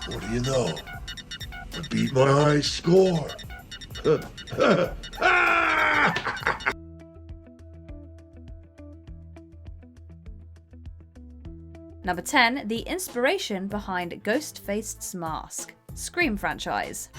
What do you know? I beat my high score. Number 10, the inspiration behind Ghostface's mask. Scream franchise.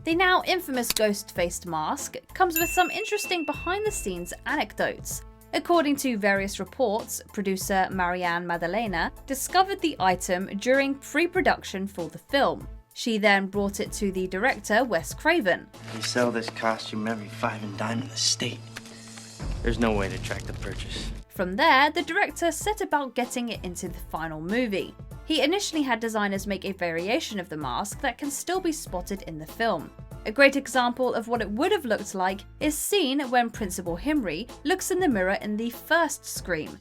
The now infamous ghost-faced mask comes with some interesting behind-the-scenes anecdotes. According to various reports, producer Marianne Maddalena discovered the item during pre-production for the film. She then brought it to the director, Wes Craven. They sell this costume every 5 and dime in the state. There's no way to track the purchase. From there, the director set about getting it into the final movie. He initially had designers make a variation of the mask that can still be spotted in the film. A great example of what it would have looked like is seen when Principal Himri looks in the mirror in the first Scream.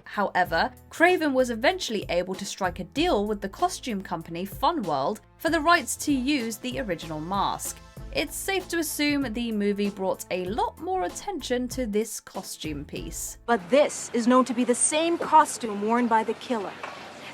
However, Craven was eventually able to strike a deal with the costume company Funworld for the rights to use the original mask. It's safe to assume the movie brought a lot more attention to this costume piece. But this is known to be the same costume worn by the killer.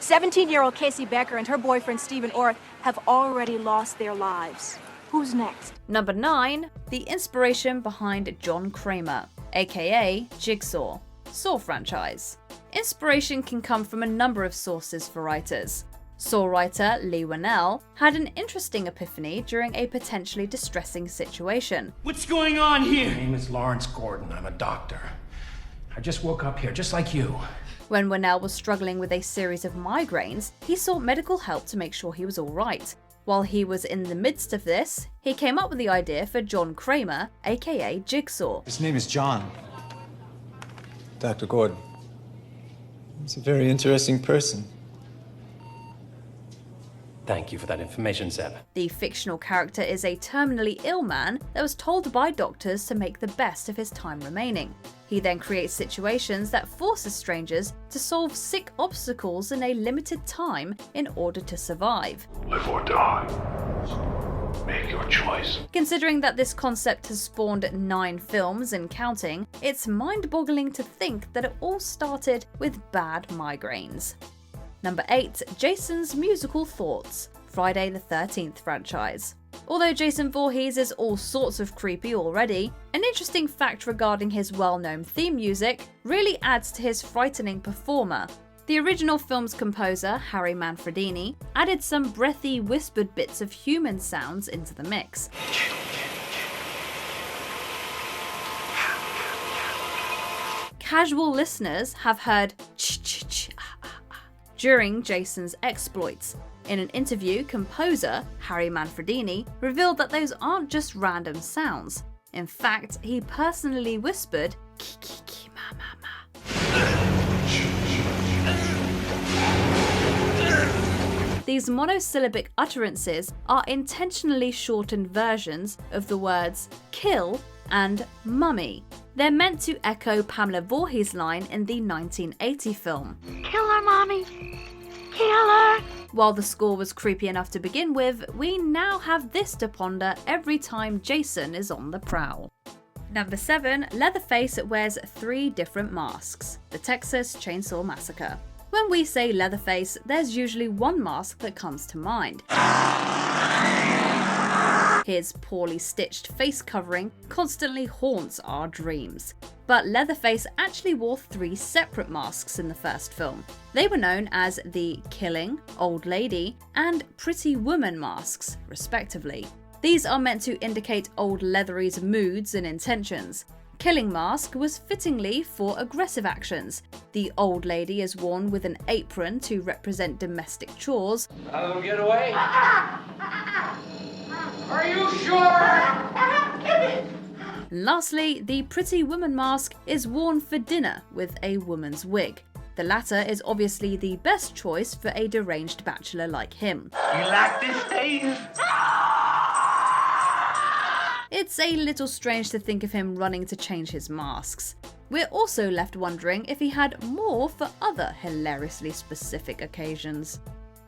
17-year-old Casey Becker and her boyfriend Stephen Orth have already lost their lives. Who's next? Number 9, the inspiration behind John Kramer, aka Jigsaw. Saw franchise. Inspiration can come from a number of sources for writers. Saw writer Lee Winnell had an interesting epiphany during a potentially distressing situation. What's going on here? My name is Lawrence Gordon. I'm a doctor. I just woke up here, just like you. When Winnell was struggling with a series of migraines, he sought medical help to make sure he was alright. While he was in the midst of this, he came up with the idea for John Kramer, aka Jigsaw. His name is John. Dr. Gordon. He's a very interesting person. Thank you for that information, Zeb. The fictional character is a terminally ill man that was told by doctors to make the best of his time remaining. He then creates situations that forces strangers to solve sick obstacles in a limited time in order to survive. Live or die. Make your choice. Considering that this concept has spawned 9 films and counting, it's mind-boggling to think that it all started with bad migraines. Number 8, Jason's musical thoughts, Friday the 13th franchise. Although Jason Voorhees is all sorts of creepy already, an interesting fact regarding his well-known theme music really adds to his frightening performer. The original film's composer, Harry Manfredini, added some breathy, whispered bits of human sounds into the mix. Casual listeners have heard ch-ch-ch during Jason's exploits. In an interview, composer Harry Manfredini revealed that those aren't just random sounds. In fact, he personally whispered ki-ki-ki ma-ma-ma. These monosyllabic utterances are intentionally shortened versions of the words kill and mummy. They're meant to echo Pamela Voorhees' line in the 1980 film. Kill her, Mommy! Kill her! While the score was creepy enough to begin with, we now have this to ponder every time Jason is on the prowl. Number 7, Leatherface wears 3 different masks. The Texas Chainsaw Massacre. When we say Leatherface, there's usually one mask that comes to mind. His poorly stitched face covering constantly haunts our dreams. But Leatherface actually wore 3 separate masks in the first film. They were known as the Killing, Old Lady, and Pretty Woman masks, respectively. These are meant to indicate Old Leathery's moods and intentions. Killing mask was fittingly for aggressive actions. The Old Lady is worn with an apron to represent domestic chores. I'll get away. Are you sure? Lastly, the Pretty Woman mask is worn for dinner with a woman's wig. The latter is obviously the best choice for a deranged bachelor like him. You like this, Dave? It's a little strange to think of him running to change his masks. We're also left wondering if he had more for other hilariously specific occasions.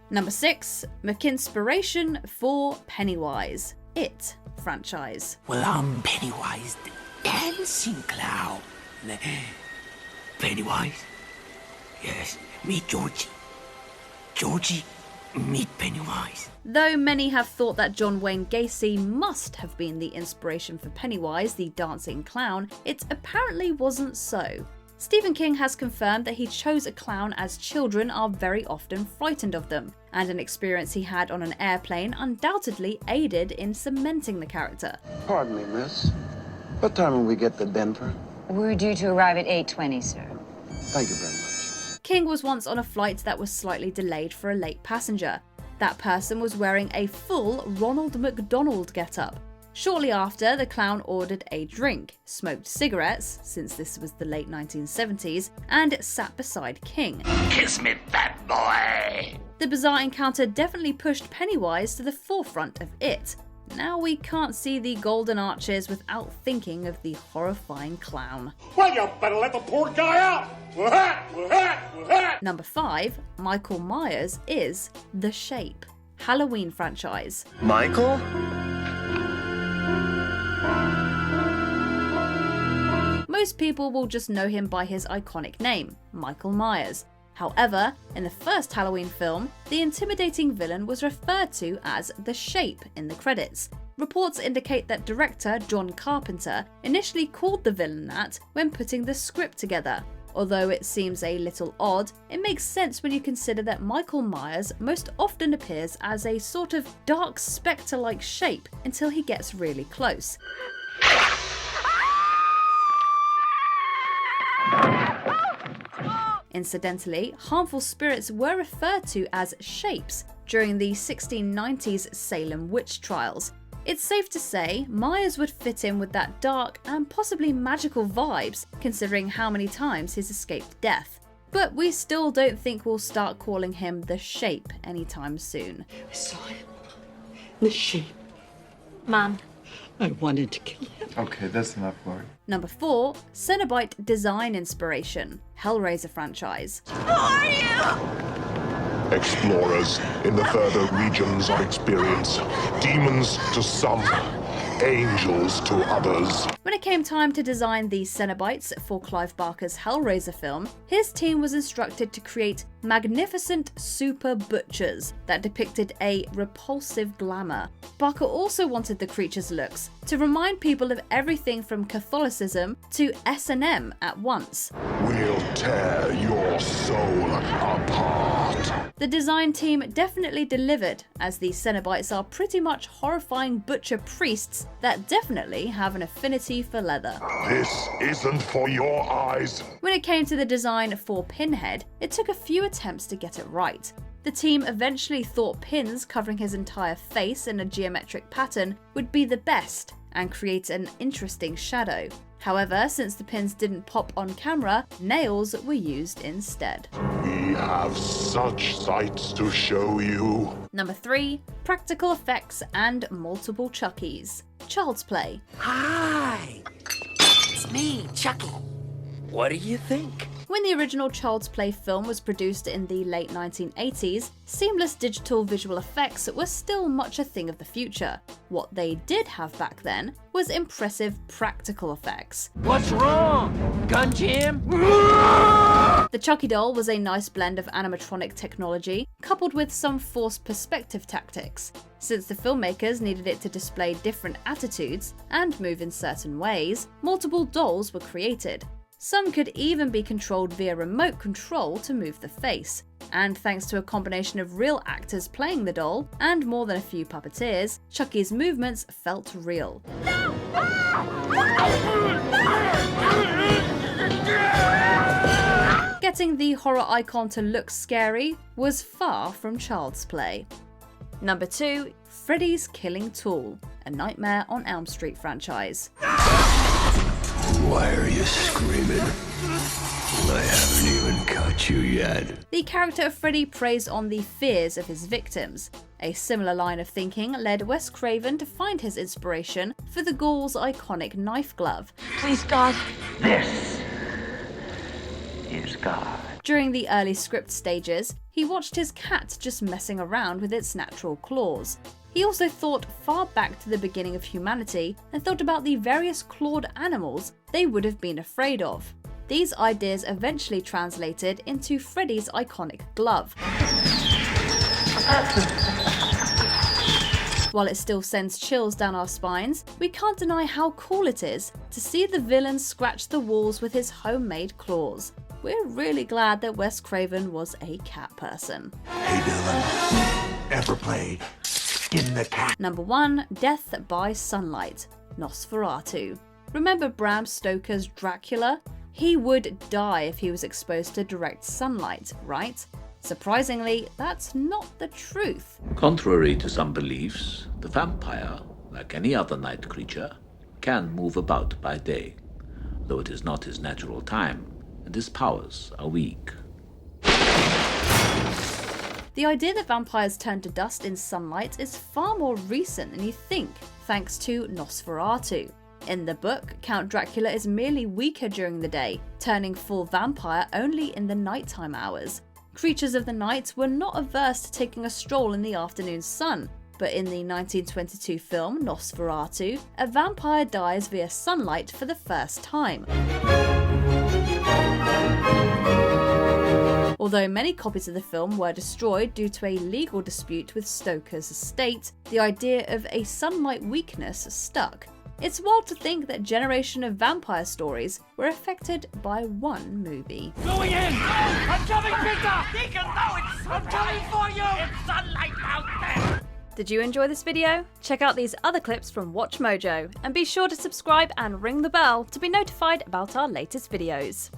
Number 6, McInspiration for Pennywise, It franchise. Well, I'm Pennywise the dancing clown. Pennywise. Yes, meet Georgie. Georgie, meet Pennywise. Though many have thought that John Wayne Gacy must have been the inspiration for Pennywise, the dancing clown, it apparently wasn't so. Stephen King has confirmed that he chose a clown as children are very often frightened of them, and an experience he had on an airplane undoubtedly aided in cementing the character. Pardon me, miss. What time will we get to Denver? We're due to arrive at 8:20, sir. Thank you very much. King was once on a flight that was slightly delayed for a late passenger. That person was wearing a full Ronald McDonald getup. Shortly after, the clown ordered a drink, smoked cigarettes, since this was the late 1970s, and sat beside King. Kiss me, fat boy! The bizarre encounter definitely pushed Pennywise to the forefront of it. Now we can't see the golden arches without thinking of the horrifying clown. Well, you better let the poor guy out! Number 5, Michael Myers is The Shape, Halloween franchise. Michael? Most people will just know him by his iconic name, Michael Myers. However, in the first Halloween film, the intimidating villain was referred to as The Shape in the credits. Reports indicate that director John Carpenter initially called the villain that when putting the script together. Although it seems a little odd, it makes sense when you consider that Michael Myers most often appears as a sort of dark spectre-like shape until he gets really close. Incidentally, harmful spirits were referred to as shapes during the 1690s Salem witch trials. It's safe to say Myers would fit in with that dark and possibly magical vibes, considering how many times he's escaped death. But we still don't think we'll start calling him The Shape anytime soon. I saw him. The Shape. Mom. I wanted to kill him. Okay, that's enough, Lori. Number 4, Cenobite design inspiration, Hellraiser franchise. Who are you? Explorers in the further regions of experience. Demons to some, angels to others. When it came time to design the Cenobites for Clive Barker's Hellraiser film, his team was instructed to create magnificent super butchers that depicted a repulsive glamour. Barker also wanted the creatures' looks to remind people of everything from Catholicism to S&M at once. We'll tear your soul apart. The design team definitely delivered, as the Cenobites are pretty much horrifying butcher priests that definitely have an affinity for leather. This isn't for your eyes. When it came to the design for Pinhead, it took a few attempts to get it right. The team eventually thought pins covering his entire face in a geometric pattern would be the best and create an interesting shadow. However, since the pins didn't pop on camera, nails were used instead. We have such sights to show you. Number 3, practical effects and multiple Chuckies, Child's Play. Hi. It's me, Chucky. What do you think? When the original Child's Play film was produced in the late 1980s, seamless digital visual effects were still much a thing of the future. What they did have back then was impressive practical effects. What's wrong? Gun jam? The Chucky doll was a nice blend of animatronic technology, coupled with some forced perspective tactics. Since the filmmakers needed it to display different attitudes and move in certain ways, multiple dolls were created. Some could even be controlled via remote control to move the face. And thanks to a combination of real actors playing the doll and more than a few puppeteers, Chucky's movements felt real. Getting the horror icon to look scary was far from Child's Play. Number 2, Freddy's Killing Tool, a Nightmare on Elm Street franchise. Why are you screaming? I haven't even caught you yet. The character of Freddy preys on the fears of his victims. A similar line of thinking led Wes Craven to find his inspiration for the Ghouls' iconic knife glove. Please, God. This is God. During the early script stages, he watched his cat just messing around with its natural claws. He also thought far back to the beginning of humanity and thought about the various clawed animals they would have been afraid of. These ideas eventually translated into Freddy's iconic glove. While it still sends chills down our spines, we can't deny how cool it is to see the villain scratch the walls with his homemade claws. We're really glad that Wes Craven was a cat person. Hey Dylan, ever played in the cat? Number 1. Death by Sunlight, Nosferatu. Remember Bram Stoker's Dracula? He would die if he was exposed to direct sunlight, right? Surprisingly, that's not the truth. Contrary to some beliefs, the vampire, like any other night creature, can move about by day, though it is not his natural time, and his powers are weak. The idea that vampires turn to dust in sunlight is far more recent than you think, thanks to Nosferatu. In the book, Count Dracula is merely weaker during the day, turning full vampire only in the nighttime hours. Creatures of the night were not averse to taking a stroll in the afternoon sun, but in the 1922 film Nosferatu, a vampire dies via sunlight for the first time. Although many copies of the film were destroyed due to a legal dispute with Stoker's estate, the idea of a sunlight weakness stuck. It's wild to think that a generation of vampire stories were affected by one movie. Going in! I'm coming, Peter! Deacon, no, I'm coming for you! It's sunlight out there! Did you enjoy this video? Check out these other clips from Watch Mojo, and be sure to subscribe and ring the bell to be notified about our latest videos.